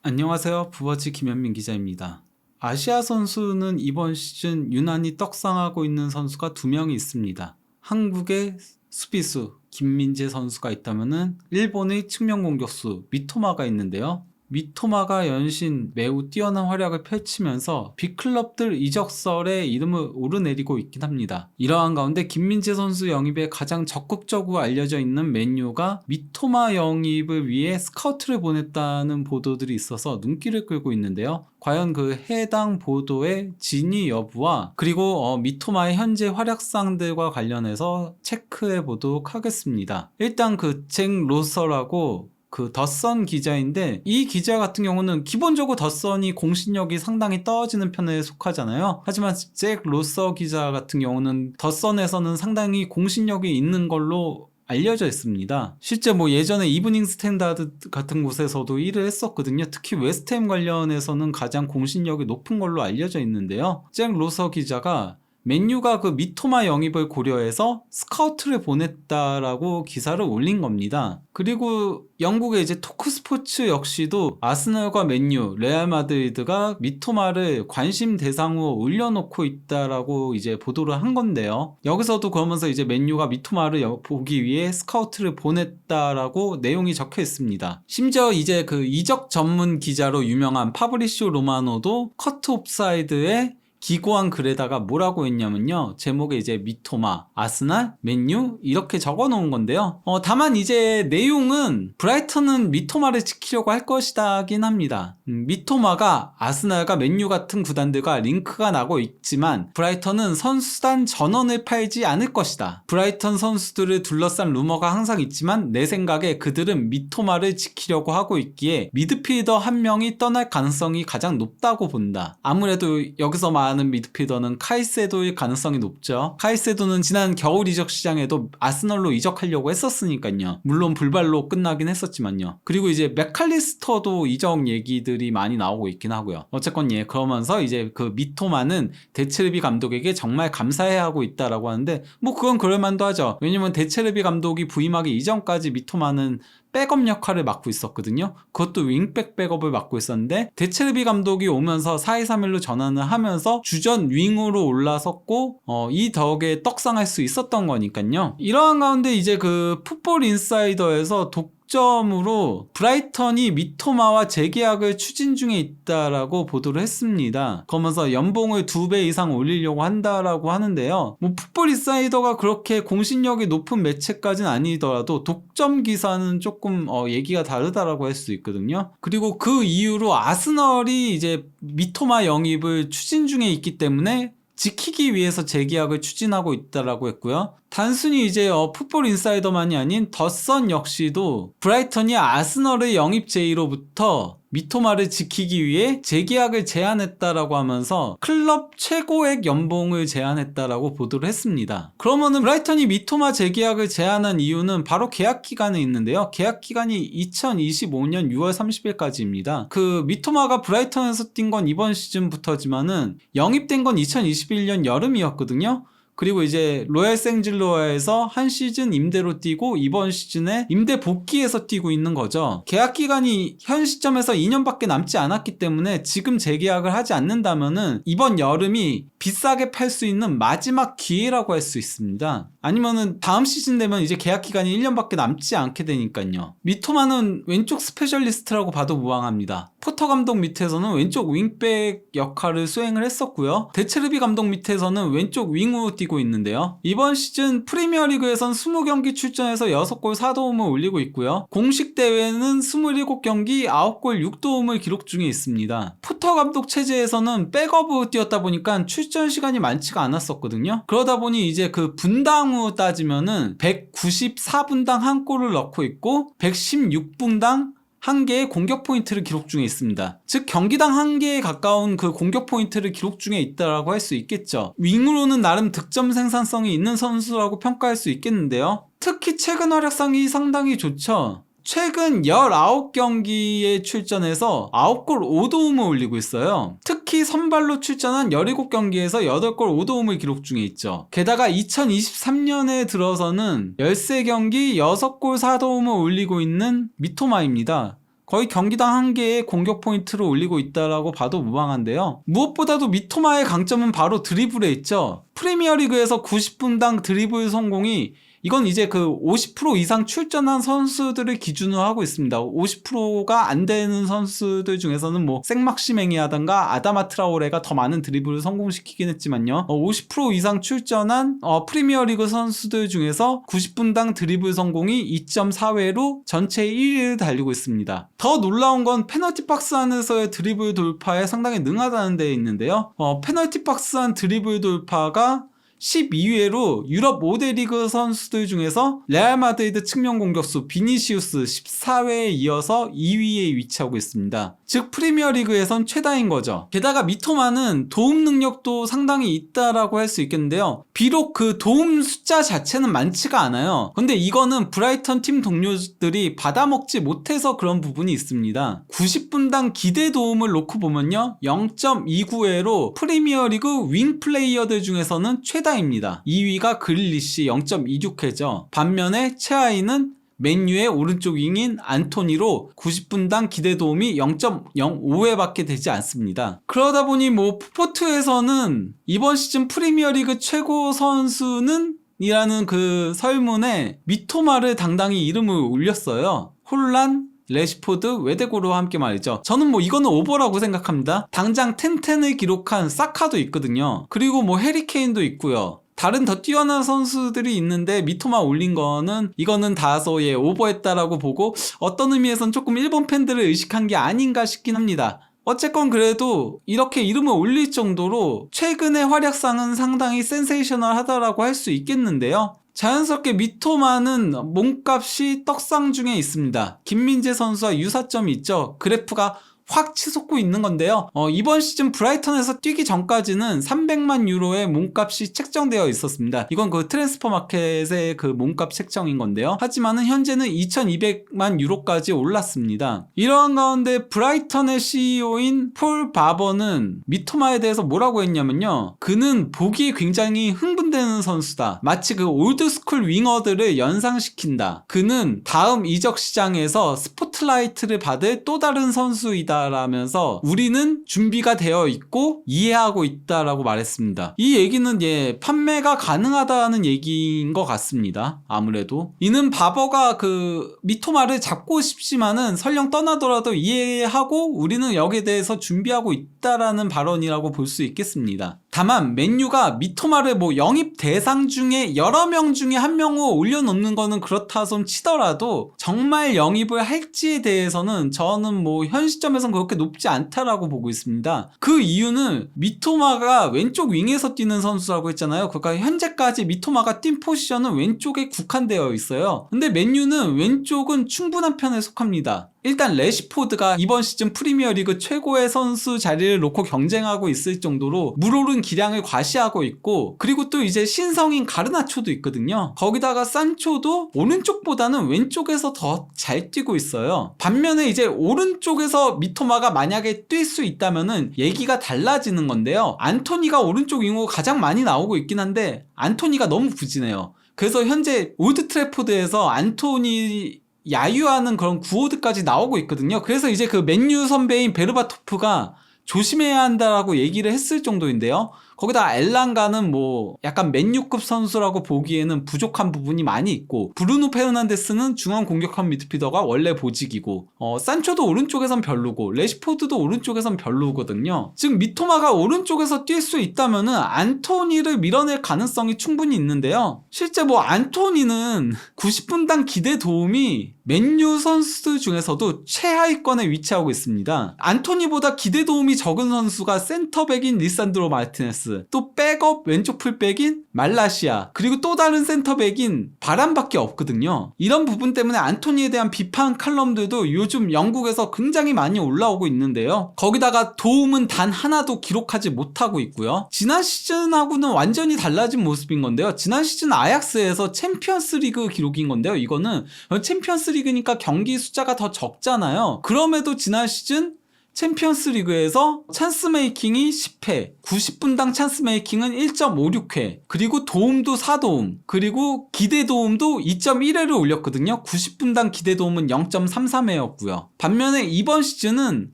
안녕하세요. 부버지 김현민 기자입니다. 아시아 선수는 이번 시즌 유난히 떡상하고 있는 선수가 2명이 있습니다. 한국의 수비수 김민재 선수가 있다면 일본의 측면 공격수 미토마가 있는데요. 미토마가 연신 매우 뛰어난 활약을 펼치면서 빅클럽들 이적설에 이름을 오르내리고 있긴 합니다. 이러한 가운데 김민재 선수 영입에 가장 적극적으로 알려져 있는 맨유가 미토마 영입을 위해 스카우트를 보냈다는 보도들이 있어서 눈길을 끌고 있는데요. 과연 그 해당 보도의 진위 여부와 그리고 미토마의 현재 활약상들과 관련해서 체크해 보도록 하겠습니다. 일단 그 잭 로서라고 그 더선 기자인데, 이 기자 같은 경우는 기본적으로 더선이 공신력이 상당히 떨어지는 편에 속하잖아요. 하지만 잭 로서 기자 같은 경우는 더선에서는 상당히 공신력이 있는 걸로 알려져 있습니다. 실제 예전에 이브닝 스탠다드 같은 곳에서도 일을 했었거든요. 특히 웨스트햄 관련해서는 가장 공신력이 높은 걸로 알려져 있는데요. 잭 로서 기자가 맨유가 그 미토마 영입을 고려해서 스카우트를 보냈다라고 기사를 올린 겁니다. 그리고 영국의 이제 토크스포츠 역시도 아스널과 맨유, 레알 마드리드가 미토마를 관심 대상으로 올려놓고 있다라고 이제 보도를 한 건데요. 여기서도 그러면서 이제 맨유가 미토마를 보기 위해 스카우트를 보냈다라고 내용이 적혀 있습니다. 심지어 이제 그 이적 전문 기자로 유명한 파브리쇼 로마노도 커트 옵사이드에 기고한 글에다가 뭐라고 했냐면요, 제목에 이제 미토마, 아스날, 맨유 이렇게 적어 놓은 건데요. 다만 이제 내용은 브라이턴은 미토마를 지키려고 할 것이다긴 합니다. 미토마가 아스날과 맨유 같은 구단들과 링크가 나고 있지만 브라이턴은 선수단 전원을 팔지 않을 것이다. 브라이턴 선수들을 둘러싼 루머가 항상 있지만 내 생각에 그들은 미토마를 지키려고 하고 있기에 미드필더 한 명이 떠날 가능성이 가장 높다고 본다. 아무래도 여기서 말하는 미드필더는 카이세도일 가능성이 높죠. 카이세도는 지난 겨울 이적 시장에도 아스널로 이적하려고 했었으니까요. 물론 불발로 끝나긴 했었지만요. 그리고 이제 맥칼리스터도 이적 얘기들이 많이 나오고 있긴 하고요. 어쨌건 그러면서 이제 그 미토마는 데체르비 감독에게 정말 감사해야 하고 있다라고 하는데, 그건 그럴만도 하죠. 왜냐면 데체르비 감독이 부임하기 이전까지 미토마는 백업 역할을 맡고 있었거든요. 그것도 윙백 백업을 맡고 있었는데 데체르비 감독이 오면서 4-2-3-1로 전환을 하면서 주전 윙으로 올라섰고 이 덕에 떡상할 수 있었던 거니까요. 이러한 가운데 이제 그 풋볼 인사이더에서 독점으로 브라이턴이 미토마와 재계약을 추진 중에 있다라고 보도를 했습니다. 그러면서 연봉을 2배 이상 올리려고 한다라고 하는데요. 풋볼 인사이더가 그렇게 공신력이 높은 매체까지는 아니더라도 독점 기사는 조금 얘기가 다르다라고 할 수 있거든요. 그리고 그 이후로 아스널이 이제 미토마 영입을 추진 중에 있기 때문에 지키기 위해서 재계약을 추진하고 있다라고 했고요. 단순히 이제 풋볼 인사이더만이 아닌 더선 역시도 브라이턴이 아스널의 영입 제의로부터 미토마를 지키기 위해 재계약을 제안했다라고 하면서 클럽 최고액 연봉을 제안했다라고 보도를 했습니다. 그러면은 브라이턴이 미토마 재계약을 제안한 이유는 바로 계약 기간에 있는데요. 계약 기간이 2025년 6월 30일까지입니다. 그 미토마가 브라이턴에서 뛴 건 이번 시즌부터지만은 영입된 건 2021년 여름이었거든요. 그리고 이제 로얄 생질로아에서 한 시즌 임대로 뛰고 이번 시즌에 임대 복귀해서 뛰고 있는 거죠. 계약 기간이 현 시점에서 2년밖에 남지 않았기 때문에 지금 재계약을 하지 않는다면은 이번 여름이 비싸게 팔 수 있는 마지막 기회라고 할 수 있습니다. 아니면은 다음 시즌 되면 이제 계약 기간이 1년밖에 남지 않게 되니까요. 미토마는 왼쪽 스페셜리스트라고 봐도 무방합니다. 포터 감독 밑에서는 왼쪽 윙백 역할을 수행을 했었고요. 데체르비 감독 밑에서는 왼쪽 윙으로 뛰고 있는데요. 이번 시즌 프리미어리그에선 20경기 출전해서 6골 4도움을 올리고 있고요. 공식 대회는 27경기 9골 6도움을 기록 중에 있습니다. 포터 감독 체제에서는 백업으로 뛰었다 보니까 출전 시간이 많지가 않았었거든요. 그러다 보니 이제 그 분당으로 따지면은 194분당 한 골을 넣고 있고 116분당 한 개의 공격 포인트를 기록 중에 있습니다. 즉 경기당 한 개에 가까운 그 공격 포인트를 기록 중에 있다라고 할 수 있겠죠. 윙으로는 나름 득점 생산성이 있는 선수라고 평가할 수 있겠는데요. 특히 최근 활약상이 상당히 좋죠. 최근 19경기에 출전해서 9골 5도움을 올리고 있어요. 특히 선발로 출전한 17경기에서 8골 5도움을 기록 중에 있죠. 게다가 2023년에 들어서는 13경기 6골 4도움을 올리고 있는 미토마입니다. 거의 경기당 1개의 공격 포인트를 올리고 있다라고 봐도 무방한데요. 무엇보다도 미토마의 강점은 바로 드리블에 있죠. 프리미어리그에서 90분당 드리블 성공이 이건 이제 그 50% 이상 출전한 선수들을 기준으로 하고 있습니다. 50%가 안 되는 선수들 중에서는 뭐 생막시맹이라던가 아다마 트라오레가 더 많은 드리블을 성공시키긴 했지만요. 50% 이상 출전한 프리미어리그 선수들 중에서 90분당 드리블 성공이 2.4회로 전체 1위를 달리고 있습니다. 더 놀라운 건 페널티 박스 안에서의 드리블 돌파에 상당히 능하다는 데 있는데요. 페널티 박스 안 드리블 돌파가 12회로 유럽 5대 리그 선수들 중에서 레알 마드리드 측면 공격수 비니시우스 14회에 이어서 2위에 위치하고 있습니다. 즉 프리미어리그에선 최다인 거죠. 게다가 미토마는 도움 능력도 상당히 있다라고 할 수 있겠는데요. 비록 그 도움 숫자 자체는 많지가 않아요. 근데 이거는 브라이턴 팀 동료들이 받아먹지 못해서 그런 부분이 있습니다. 90분당 기대 도움을 놓고 보면요, 0.29회로 프리미어리그 윙 플레이어들 중에서는 최다입니다. 2위가 그릴리시 0.26회죠. 반면에 최하위는 맨유의 오른쪽 윙인 안토니로 90분당 기대 도움이 0.05회밖에 되지 않습니다. 그러다 보니 뭐 푸포트에서는 이번 시즌 프리미어리그 최고 선수는 이라는 그 설문에 미토마를 당당히 이름을 올렸어요. 홀란, 레시포드, 웨데고르와 함께 말이죠. 저는 뭐 이거는 오버라고 생각합니다. 당장 텐텐을 기록한 사카도 있거든요. 그리고 뭐 해리케인도 있고요. 다른 더 뛰어난 선수들이 있는데 미토마 올린 거는 이거는 다소 오버했다라고 보고 어떤 의미에선 조금 일본 팬들을 의식한 게 아닌가 싶긴 합니다. 어쨌건 그래도 이렇게 이름을 올릴 정도로 최근의 활약상은 상당히 센세이셔널하다라고 할 수 있겠는데요. 자연스럽게 미토마는 몸값이 떡상 중에 있습니다. 김민재 선수와 유사점이 있죠. 그래프가 확 치솟고 있는 건데요. 이번 시즌 브라이턴에서 뛰기 전까지는 300만 유로의 몸값이 책정되어 있었습니다. 이건 그 트랜스퍼 마켓의 그 몸값 책정인 건데요. 하지만은 현재는 2200만 유로까지 올랐습니다. 이러한 가운데 브라이턴의 CEO인 폴 바버는 미토마에 대해서 뭐라고 했냐면요. 그는 보기에 굉장히 흥분되는 선수다. 마치 그 올드스쿨 윙어들을 연상시킨다. 그는 다음 이적 시장에서 스포트라이트를 받을 또 다른 선수이다 라면서 우리는 준비가 되어 있고 이해하고 있다라고 말했습니다. 이 얘기는 판매가 가능하다는 얘기인 것 같습니다. 아무래도 이는 바버가 그 미토마를 잡고 싶지만은 설령 떠나더라도 이해하고 우리는 여기에 대해서 준비하고 있다라는 발언이라고 볼 수 있겠습니다. 다만 맨유가 미토마를 뭐 영입 대상 중에 여러 명 중에 한 명을 올려놓는 거는 그렇다 손 치더라도 정말 영입을 할지에 대해서는 저는 뭐 현 시점에선 그렇게 높지 않다라고 보고 있습니다. 그 이유는 미토마가 왼쪽 윙에서 뛰는 선수라고 했잖아요. 그러니까 현재까지 미토마가 뛴 포지션은 왼쪽에 국한되어 있어요. 근데 맨유는 왼쪽은 충분한 편에 속합니다. 일단 레시포드가 이번 시즌 프리미어리그 최고의 선수 자리를 놓고 경쟁하고 있을 정도로 물오른 기량을 과시하고 있고, 그리고 또 이제 신성인 가르나초도 있거든요. 거기다가 산초도 오른쪽보다는 왼쪽에서 더 잘 뛰고 있어요. 반면에 이제 오른쪽에서 미토마가 만약에 뛸 수 있다면은 얘기가 달라지는 건데요. 안토니가 오른쪽 윙으로 가장 많이 나오고 있긴 한데 안토니가 너무 부진해요. 그래서 현재 올드 트래포드에서 안토니 야유하는 그런 구호드까지 나오고 있거든요. 그래서 이제 그 맨유 선배인 베르바토프가 조심해야 한다라고 얘기를 했을 정도인데요. 거기다 엘랑가는 뭐 약간 맨유급 선수라고 보기에는 부족한 부분이 많이 있고, 브루노 페르난데스는 중앙 공격형 미드필더가 원래 보직이고, 산초도 오른쪽에선 별로고 레시포드도 오른쪽에선 별로거든요. 즉 미토마가 오른쪽에서 뛸 수 있다면은 안토니를 밀어낼 가능성이 충분히 있는데요. 실제 뭐 안토니는 90분당 기대 도움이 맨유 선수들 중에서도 최하위권에 위치하고 있습니다. 안토니보다 기대 도움이 적은 선수가 센터백인 리산드로 마르티네스, 또 백업 왼쪽 풀백인 말라시아, 그리고 또 다른 센터백인 바람밖에 없거든요. 이런 부분 때문에 안토니에 대한 비판 칼럼들도 요즘 영국에서 굉장히 많이 올라오고 있는데요. 거기다가 도움은 단 하나도 기록하지 못하고 있고요. 지난 시즌하고는 완전히 달라진 모습인 건데요. 지난 시즌 아약스에서 챔피언스 리그 기록인 건데요. 이거는 챔피언스 리그니까 경기 숫자가 더 적잖아요. 그럼에도 지난 시즌 챔피언스 리그에서 찬스 메이킹이 10회, 90분당 찬스 메이킹은 1.56회, 그리고 도움도 4도움, 그리고 기대 도움도 2.1회를 올렸거든요. 90분당 기대 도움은 0.33회였고요. 반면에 이번 시즌은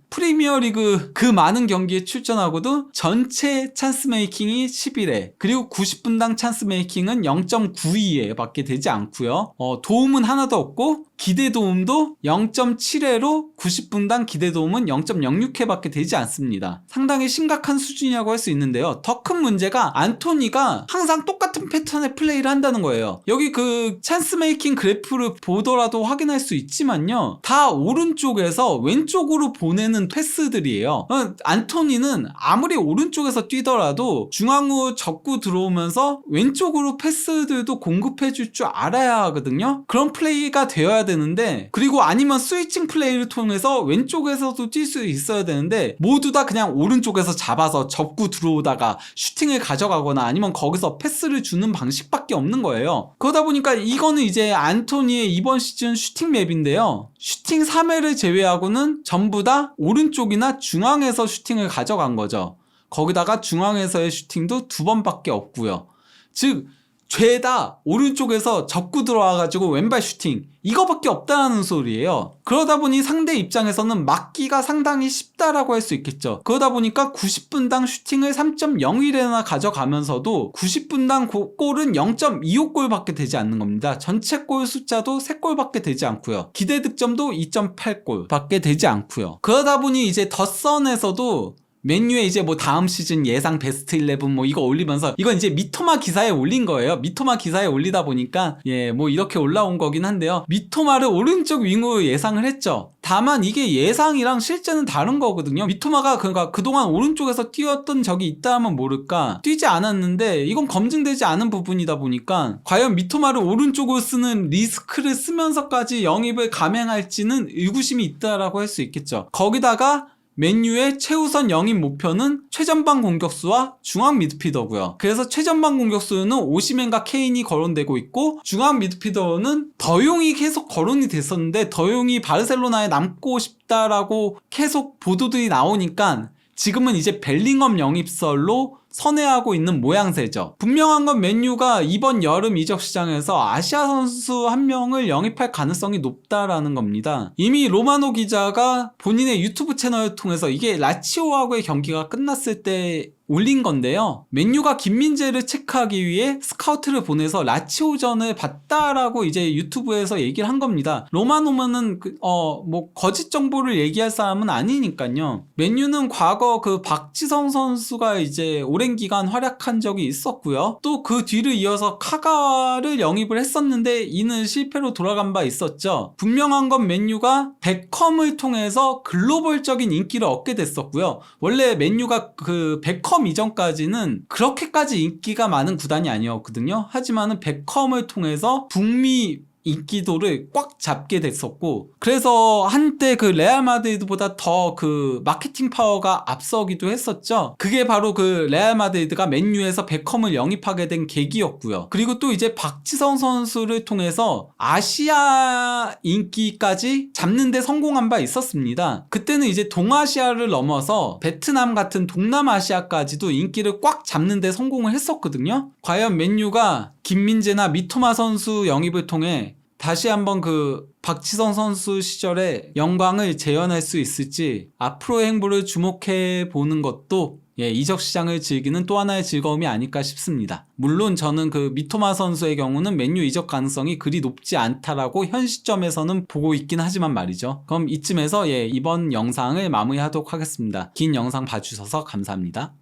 프리미어리그 그 많은 경기에 출전하고도 전체 찬스 메이킹이 11회, 그리고 90분당 찬스 메이킹은 0.92회 밖에 되지 않고요. 도움은 하나도 없고 기대 도움도 0.7회로 90분당 기대 도움은 0.06회 밖에 되지 않습니다. 상당히 심각한 수준이라고 할 수 있는데요. 더 큰 문제가 안토니가 항상 똑같은 패턴의 플레이를 한다는 거예요. 여기 그 찬스 메이킹 그래프를 보더라도 확인할 수 있지만요. 다 오른쪽에서 왼쪽으로 보내는 패스들이에요. 안토니는 아무리 오른쪽에서 뛰더라도 중앙으로 접고 들어오면서 왼쪽으로 패스들도 공급해 줄 줄 알아야 하거든요. 그런 플레이가 되어야 되는데, 그리고 아니면 스위칭 플레이를 통해서 왼쪽에서도 뛸 수 있어야 되는데 모두 다 그냥 오른쪽에서 잡아서 접고 들어오다가 슈팅을 가져가거나 아니면 거기서 패스를 주는 방식밖에 없는 거예요. 그러다 보니까 이거는 이제 안토니의 이번 시즌 슈팅 맵인데요. 슈팅 3회를 제외하고는 전부 다 오른쪽이나 중앙에서 슈팅을 가져간 거죠. 거기다가 중앙에서의 슈팅도 2번밖에 없고요. 즉 죄다 오른쪽에서 접고 들어와가지고 왼발 슈팅 이거밖에 없다는 소리예요. 그러다 보니 상대 입장에서는 막기가 상당히 쉽다라고 할 수 있겠죠. 그러다 보니까 90분당 슈팅을 3.01회나 가져가면서도 90분당 골은 0.25골밖에 되지 않는 겁니다. 전체 골 숫자도 3골밖에 되지 않고요. 기대 득점도 2.8골밖에 되지 않고요. 그러다 보니 이제 덧선에서도 맨유에 이제 뭐 다음 시즌 예상 베스트 11 뭐 이거 올리면서, 이건 이제 미토마 기사에 올린 거예요. 미토마 기사에 올리다 보니까 뭐 이렇게 올라온 거긴 한데요. 미토마를 오른쪽 윙으로 예상을 했죠. 다만 이게 예상이랑 실제는 다른 거거든요. 미토마가 그동안 오른쪽에서 뛰었던 적이 있다 하면 모를까 뛰지 않았는데, 이건 검증되지 않은 부분이다 보니까 과연 미토마를 오른쪽으로 쓰는 리스크를 쓰면서까지 영입을 감행할지는 의구심이 있다라고 할 수 있겠죠. 거기다가 맨유의 최우선 영입 목표는 최전방 공격수와 중앙 미드필더고요. 그래서 최전방 공격수는 오시멘과 케인이 거론되고 있고, 중앙 미드필더는 더용이 계속 거론이 됐었는데 더용이 바르셀로나에 남고 싶다라고 계속 보도들이 나오니까 지금은 이제 벨링엄 영입설로 선회하고 있는 모양새죠. 분명한 건 맨유가 이번 여름 이적 시장에서 아시아 선수 한 명을 영입할 가능성이 높다라는 겁니다. 이미 로마노 기자가 본인의 유튜브 채널을 통해서 이게 라치오하고의 경기가 끝났을 때 올린 건데요. 맨유가 김민재를 체크하기 위해 스카우트를 보내서 라치오전을 봤다라고 이제 유튜브에서 얘기를 한 겁니다. 로마노면은 뭐 거짓 정보를 얘기할 사람은 아니니까요. 맨유는 과거 그 박지성 선수가 이제 오랜 기간 활약한 적이 있었고요. 또 그 뒤를 이어서 카가와를 영입을 했었는데 이는 실패로 돌아간 바 있었죠. 분명한 건 맨유가 베컴을 통해서 글로벌적인 인기를 얻게 됐었고요. 원래 맨유가 그 베컴 이전까지는 그렇게까지 인기가 많은 구단이 아니었거든요. 하지만은 베컴을 통해서 북미 인기도를 꽉 잡게 됐었고, 그래서 한때 그 레알 마드리드보다 더 그 마케팅 파워가 앞서기도 했었죠. 그게 바로 그 레알 마드리드가 맨유에서 베컴을 영입하게 된 계기였고요. 그리고 또 이제 박지성 선수를 통해서 아시아 인기까지 잡는 데 성공한 바 있었습니다. 그때는 이제 동아시아를 넘어서 베트남 같은 동남아시아까지도 인기를 꽉 잡는 데 성공을 했었거든요. 과연 맨유가 김민재나 미토마 선수 영입을 통해 다시 한번 그 박지성 선수 시절의 영광을 재현할 수 있을지 앞으로의 행보를 주목해 보는 것도 이적 시장을 즐기는 또 하나의 즐거움이 아닐까 싶습니다. 물론 저는 그 미토마 선수의 경우는 맨유 이적 가능성이 그리 높지 않다라고 현 시점에서는 보고 있긴 하지만 말이죠. 그럼 이쯤에서 이번 영상을 마무리하도록 하겠습니다. 긴 영상 봐주셔서 감사합니다.